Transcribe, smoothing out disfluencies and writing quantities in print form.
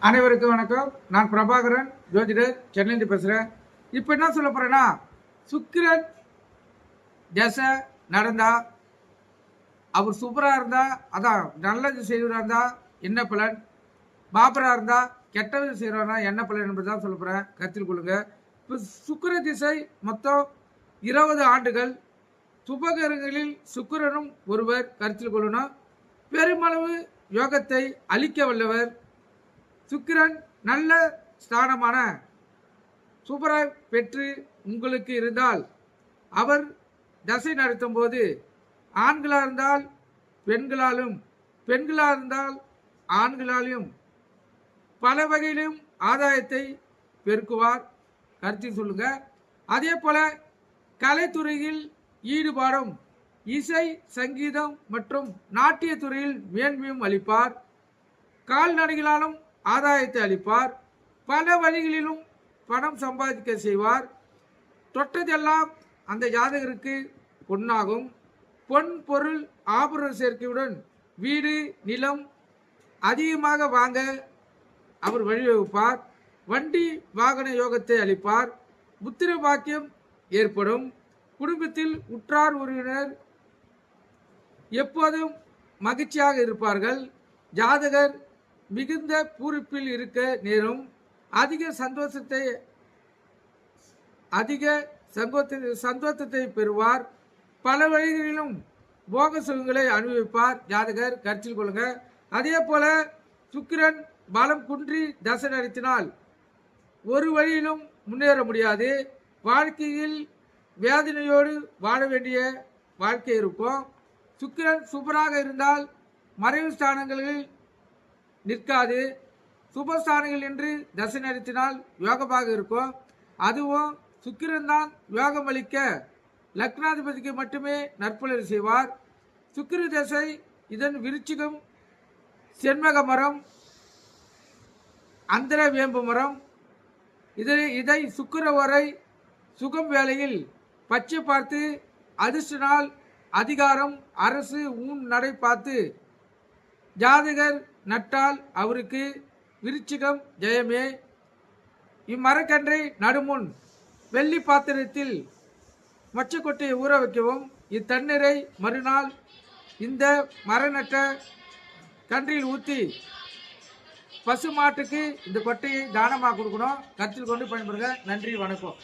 அனைவருக்கும் வணக்கம். நான் பிரபாகரன், ஜோதிடர், சென்னையிலிருந்து பேசுகிறேன். இப்போ என்ன சொல்ல போகிறேன்னா, சுக்கிரன் தசை நடந்தா அவர் சூப்பராக இருந்தால், அதான் நல்லது செய்வராக இருந்தால் என்ன பலன், பாபராக இருந்தால் கெட்டது செய்கிறாரா என்ன பலன் என்பது தான் சொல்ல போகிறேன். கருத்தில் கொள்ளுங்க. இப்போ சுக்கிர திசை மொத்தம் 20 ஆண்டுகள். சுபகரங்களில் சுக்கிரனும் ஒருவர். கருத்தில் கொள்ளணும். பெருமளவு யோகத்தை அளிக்க வல்லவர் சுக்கிரன். நல்ல ஸ்தானமான சூப்பராய் பெற்று உங்களுக்கு இருந்தால் அவர் தசை நடத்தும் போது ஆண்களாக இருந்தால் பெண்களாலும், பெண்களாக இருந்தால் ஆண்களாலும் பல வகையிலும் ஆதாயத்தை பெருக்குவார். கருத்தில் சொல்லுங்க. அதே போல கலைத்துறையில் ஈடுபாடும் இசை, சங்கீதம் மற்றும் நாட்டிய துறையில் மேன்மையும் அளிப்பார். கால்நடைகளாலும் ஆதாயத்தை அளிப்பார். பல வழிகளிலும் பணம் சம்பாதிக்க செய்வார். தொட்டதெல்லாம் அந்த ஜாதகருக்கு பொன்னாகும். பொன் பொருள் ஆபரண சேர்க்கையுடன் வீடு, நிலம் அதிகமாக வாங்க அவர் வழிவகுப்பார். வண்டி வாகன யோகத்தை அளிப்பார். புத்திர பாக்கியம் ஏற்படும். குடும்பத்தில் உற்றார் உறவினர் எப்போதும் மகிழ்ச்சியாக இருப்பார்கள். ஜாதகர் மிகுந்த பூரிப்பில் இருக்க நேரும். அதிக சந்தோஷத்தை பெறுவார். பல வழிகளிலும் போக சுகங்களை அனுபவிப்பார் ஜாதகர். கருத்தில் கொள்ளுங்க. அதே போல சுக்கிரன் பலம் குன்றி தசை நடத்தினால் ஒரு வழியிலும் முன்னேற முடியாது. வாழ்க்கையில் வேதனையோடு வாழ வேண்டிய வாழ்க்கை இருக்கும். சுக்கிரன் சூப்பராக இருந்தால் மறைவு ஸ்தானங்களில் நிற்காது. சுபஸ்தானங்கள் என்று தசை நடத்தினால் யோகமாக இருக்கும். அதுவும் சுக்கிரன் தான் யோகம் அளிக்க லக்னாதிபதிக்கு மட்டுமே நற்பலன் செய்வார். சுக்கிர தசை இதன் விருச்சிகம் செண்மக மரம், அந்தர வேம்பு மரம். இதை சுக்கிர வரை சுகம் வேளையில் பச்சை பார்த்து அதிர்ஷ்ட நாள், அதிகாரம், அரசு ஊன் நடை பார்த்து ஜாதகர் நட்டால் அவருக்கு விருச்சிகம் ஜெயமே. இம்மரக்கன்றை நடுமுன் வெள்ளி பாத்திரத்தில் மொச்சக்கொட்டையை ஊற வைக்கவும். இத்தண்ணீரை மறுநாள் இந்த மரநட்ட கன்றில் ஊற்றி பசு மாட்டுக்கு இந்த கொட்டையை தானமாக கொடுக்கணும். கருத்தில் கொண்டு பயன்படுங்க. நன்றி, வணக்கம்.